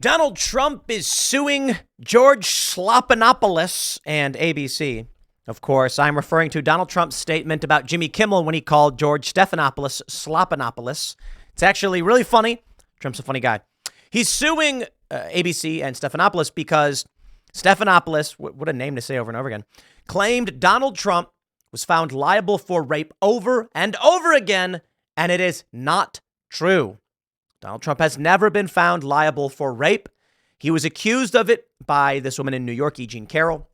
Donald Trump is suing George Stephanopoulos and ABC. Of course, I'm referring to Donald Trump's statement about Jimmy Kimmel when he called George Stephanopoulos. It's actually really funny. Trump's a funny guy. He's suing ABC and Stephanopoulos because Stephanopoulos, what a name to say over and over again, claimed Donald Trump was found liable for rape over and over again, and it is not true. Donald Trump has never been found liable for rape. He was accused of it by this woman in New York, E. Jean Carroll.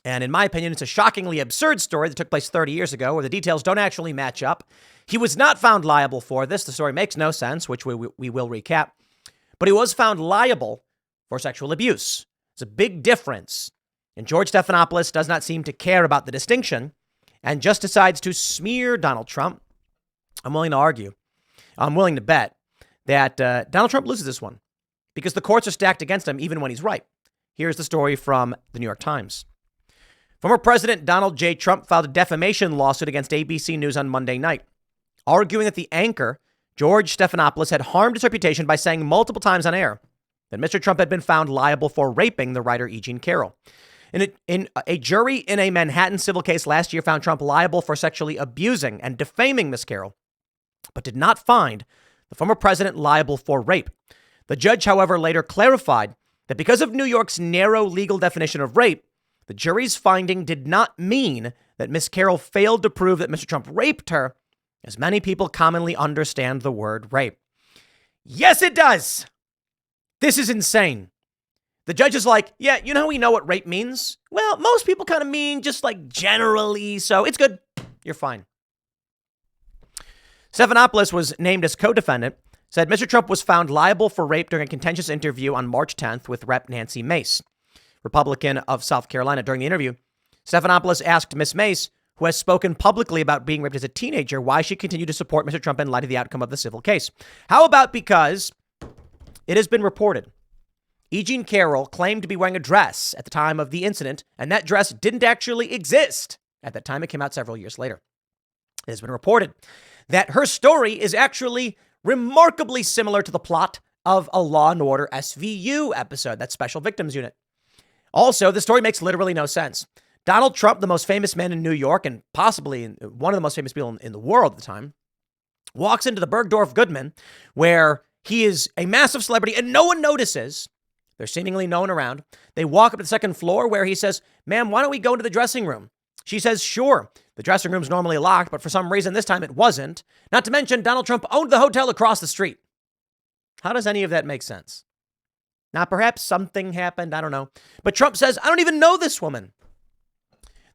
And in my opinion, it's a shockingly absurd story that took place 30 years ago where the details don't actually match up. He was not found liable for this. The story makes no sense, which we will recap. But he was found liable for sexual abuse. It's a big difference. And George Stephanopoulos does not seem to care about the distinction and just decides to smear Donald Trump. I'm willing to bet that Donald Trump loses this one because the courts are stacked against him even when he's right. Here's the story from the New York Times. Former President Donald J. Trump filed a defamation lawsuit against ABC News on Monday night, arguing that the anchor, George Stephanopoulos, had harmed his reputation by saying multiple times on air that Mr. Trump had been found liable for raping the writer E. Jean Carroll. A jury in a Manhattan civil case last year found Trump liable for sexually abusing and defaming Miss Carroll, but did not find the former president liable for rape. The judge, however, later clarified that because of New York's narrow legal definition of rape, the jury's finding did not mean that Miss Carroll failed to prove that Mr. Trump raped her, as many people commonly understand the word rape. Yes, it does. This is insane. The judge is like, yeah, you know how we know what rape means? Well, most people kind of mean just like generally, so it's good. You're fine. Stephanopoulos was named as co-defendant, said Mr. Trump was found liable for rape during a contentious interview on March 10th with Rep. Nancy Mace, Republican of South Carolina. During the interview, Stephanopoulos asked Ms. Mace, who has spoken publicly about being raped as a teenager, why she continued to support Mr. Trump in light of the outcome of the civil case. How about because it has been reported E. Jean Carroll claimed to be wearing a dress at the time of the incident, and that dress didn't actually exist at that time. It came out several years later. It has been reported that her story is actually remarkably similar to the plot of a Law and Order SVU episode, that Special Victims Unit. Also, the story makes literally no sense. Donald Trump, the most famous man in New York and possibly one of the most famous people in the world at the time, walks into the Bergdorf Goodman, where he is a massive celebrity and no one notices. They're seemingly no one around. They walk up to the second floor where he says, ma'am, why don't we go into the dressing room? She says, sure. The dressing room's normally locked, but for some reason this time it wasn't. Not to mention Donald Trump owned the hotel across the street. How does any of that make sense? Now, perhaps something happened. I don't know. But Trump says, I don't even know this woman.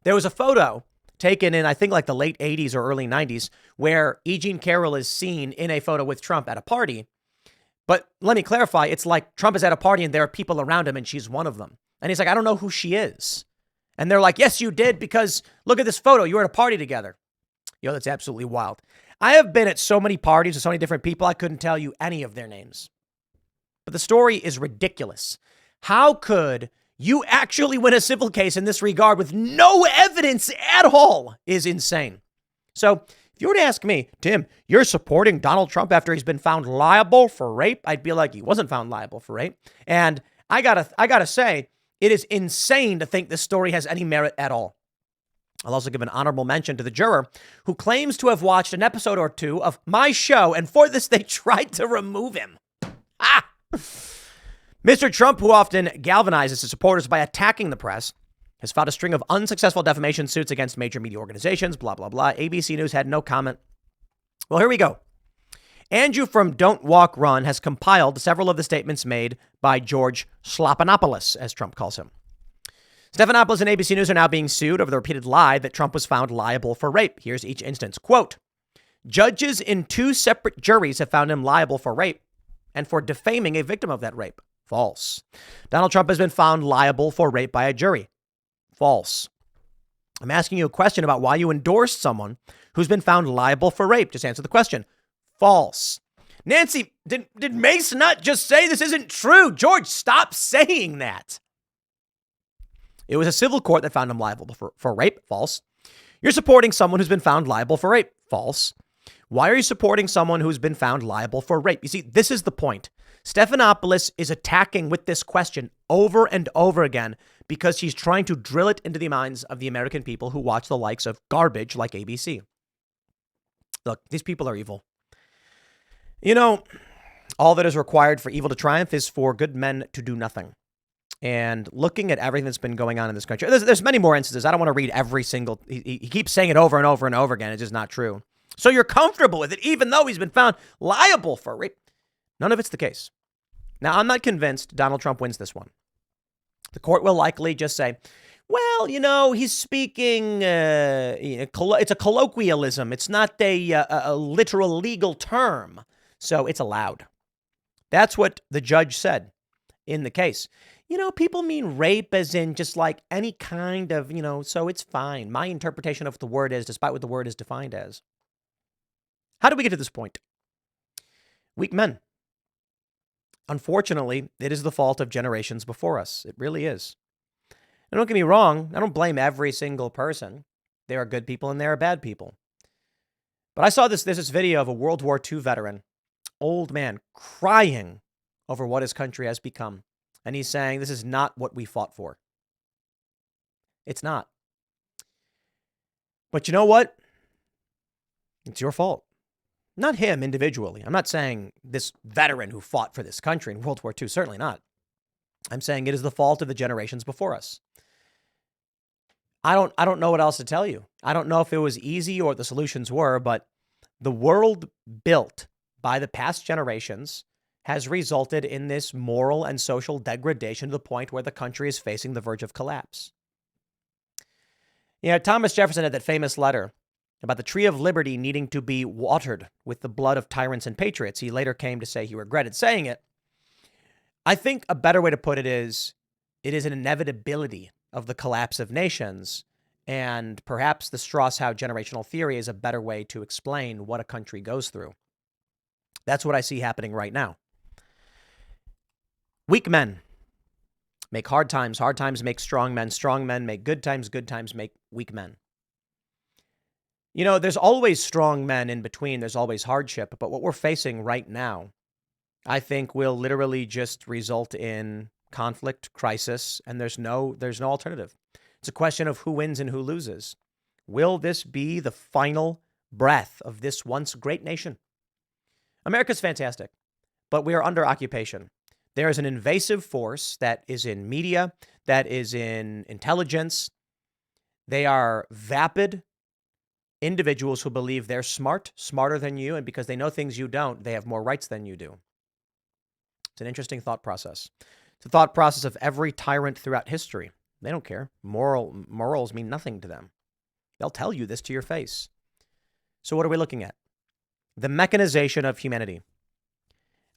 There was a photo taken in, I think, like the late 80s or early 90s, where E. Jean Carroll is seen in a photo with Trump at a party. But let me clarify. It's like Trump is at a party and there are people around him and she's one of them. And he's like, I don't know who she is. And they're like, yes, you did, because look at this photo. You were at a party together. Yo, that's absolutely wild. I have been at so many parties with so many different people, I couldn't tell you any of their names. But the story is ridiculous. How could you actually win a civil case in this regard with no evidence at all is insane. So if you were to ask me, Tim, you're supporting Donald Trump after he's been found liable for rape, I'd be like, he wasn't found liable for rape. And I gotta say, it is insane to think this story has any merit at all. I'll also give an honorable mention to the juror who claims to have watched an episode or two of my show, and for this, they tried to remove him. Mr. Trump, who often galvanizes his supporters by attacking the press, has filed a string of unsuccessful defamation suits against major media organizations, blah, blah, blah. ABC News had no comment. Well, here we go. Andrew from Don't Walk Run has compiled several of the statements made by George Stephanopoulos, as Trump calls him. Stephanopoulos and ABC News are now being sued over the repeated lie that Trump was found liable for rape. Here's each instance. Quote, judges in 2 separate juries have found him liable for rape and for defaming a victim of that rape. False. Donald Trump has been found liable for rape by a jury. False. I'm asking you a question about why you endorsed someone who's been found liable for rape. Just answer the question. False. Nancy, did Mace not just say this isn't true? George, stop saying that. It was a civil court that found him liable for rape. False. You're supporting someone who's been found liable for rape. False. Why are you supporting someone who's been found liable for rape? You see, this is the point. Stephanopoulos is attacking with this question over and over again because he's trying to drill it into the minds of the American people who watch the likes of garbage like ABC. Look, these people are evil. You know, all that is required for evil to triumph is for good men to do nothing. And looking at everything that's been going on in this country, there's many more instances. I don't want to read every single. He keeps saying it over and over and over again. It's just not true. So you're comfortable with it, even though he's been found liable for rape. None of it's the case. Now, I'm not convinced Donald Trump wins this one. The court will likely just say, well, he's speaking, it's a colloquialism. It's not a literal legal term. So it's allowed. That's what the judge said in the case. People mean rape as in just like any kind of, so it's fine. My interpretation of what the word is, despite what the word is defined as. How did we get to this point? Weak men. Unfortunately, it is the fault of generations before us. It really is. And don't get me wrong. I don't blame every single person. There are good people and there are bad people. But I saw there's this video of a World War II veteran, old man, crying over what his country has become. And he's saying, this is not what we fought for. It's not. But you know what? It's your fault. Not him individually. I'm not saying this veteran who fought for this country in World War II. Certainly not. I'm saying it is the fault of the generations before us. I don't know what else to tell you. I don't know if it was easy or what the solutions were, but the world built by the past generations has resulted in this moral and social degradation to the point where the country is facing the verge of collapse. Thomas Jefferson had that famous letter about the tree of liberty needing to be watered with the blood of tyrants and patriots. He later came to say he regretted saying it. I think a better way to put it is an inevitability of the collapse of nations. And perhaps the Strauss-Howe generational theory is a better way to explain what a country goes through. That's what I see happening right now. Weak men make hard times make strong men make good times make weak men. There's always strong men in between. There's always hardship. But what we're facing right now, I think, will literally just result in conflict, crisis, and there's no alternative. It's a question of who wins and who loses. Will this be the final breath of this once great nation? America's fantastic, but we are under occupation. There is an invasive force that is in media, that is in intelligence. They are vapid individuals who believe they're smarter than you, and because they know things you don't, they have more rights than you do. It's an interesting thought process. It's a thought process of every tyrant throughout history. They don't care. Morals mean nothing to them. They'll tell you this to your face. So what are we looking at? The mechanization of humanity.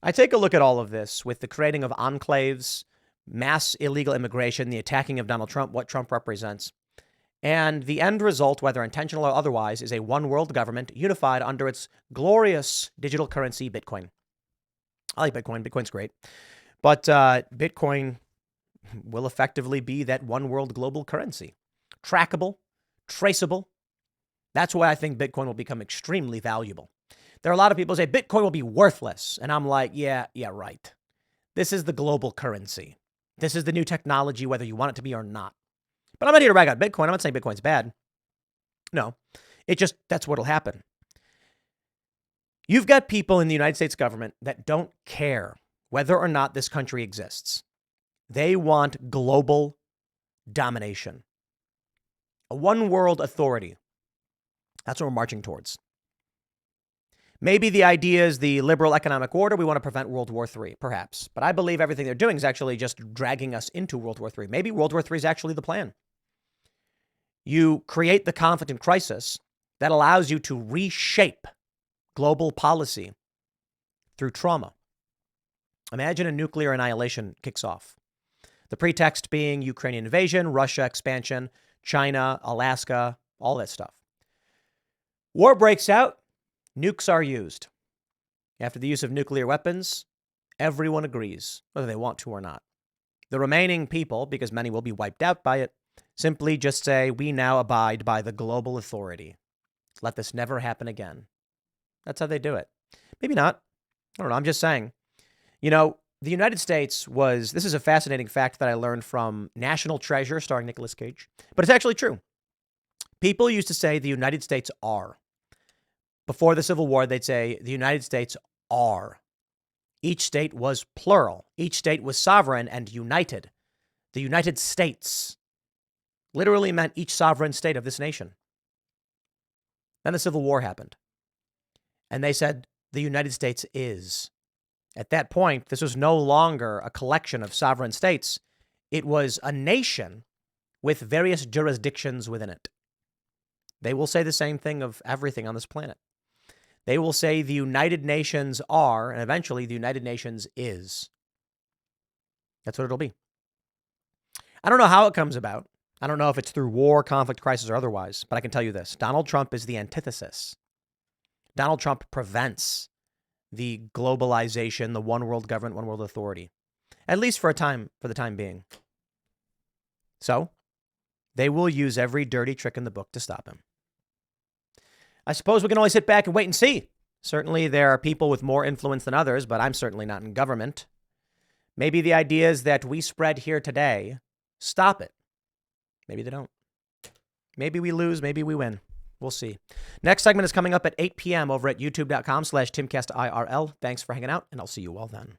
I take a look at all of this with the creating of enclaves, mass illegal immigration, the attacking of Donald Trump, what Trump represents. And the end result, whether intentional or otherwise, is a one world government unified under its glorious digital currency, Bitcoin. I like Bitcoin. Bitcoin's great. But Bitcoin will effectively be that one world global currency. Trackable, traceable. That's why I think Bitcoin will become extremely valuable. There are a lot of people who say Bitcoin will be worthless. And I'm like, yeah, right. This is the global currency. This is the new technology, whether you want it to be or not. But I'm not here to rag on Bitcoin. I'm not saying Bitcoin's bad. No, that's what'll happen. You've got people in the United States government that don't care whether or not this country exists. They want global domination. A one world authority. That's what we're marching towards. Maybe the idea is the liberal economic order. We want to prevent World War III, perhaps. But I believe everything they're doing is actually just dragging us into World War III. Maybe World War III is actually the plan. You create the conflict and crisis that allows you to reshape global policy through trauma. Imagine a nuclear annihilation kicks off. The pretext being Ukrainian invasion, Russia expansion, China, Alaska, all that stuff. War breaks out. Nukes are used. After the use of nuclear weapons, everyone agrees, whether they want to or not. The remaining people, because many will be wiped out by it, simply just say, we now abide by the global authority. Let this never happen again. That's how they do it. Maybe not. I don't know. I'm just saying. You know, the United States this is a fascinating fact that I learned from National Treasure, starring Nicolas Cage, but it's actually true. People used to say the United States are. Before the Civil War, they'd say the United States are. Each state was plural. Each state was sovereign and united. The United States literally meant each sovereign state of this nation. Then the Civil War happened. And they said the United States is. At that point, this was no longer a collection of sovereign states. It was a nation with various jurisdictions within it. They will say the same thing of everything on this planet. They will say the United Nations are, and eventually the United Nations is. That's what it'll be. I don't know how it comes about. I don't know if it's through war, conflict, crisis, or otherwise, but I can tell you this. Donald Trump is the antithesis. Donald Trump prevents the globalization, the one world government, one world authority, at least for the time being. So they will use every dirty trick in the book to stop him. I suppose we can only sit back and wait and see. Certainly there are people with more influence than others, but I'm certainly not in government. Maybe the ideas that we spread here today stop it. Maybe they don't. Maybe we lose, maybe we win. We'll see. Next segment is coming up at 8 p.m. over at youtube.com/TimcastIRL. Thanks for hanging out, and I'll see you all then.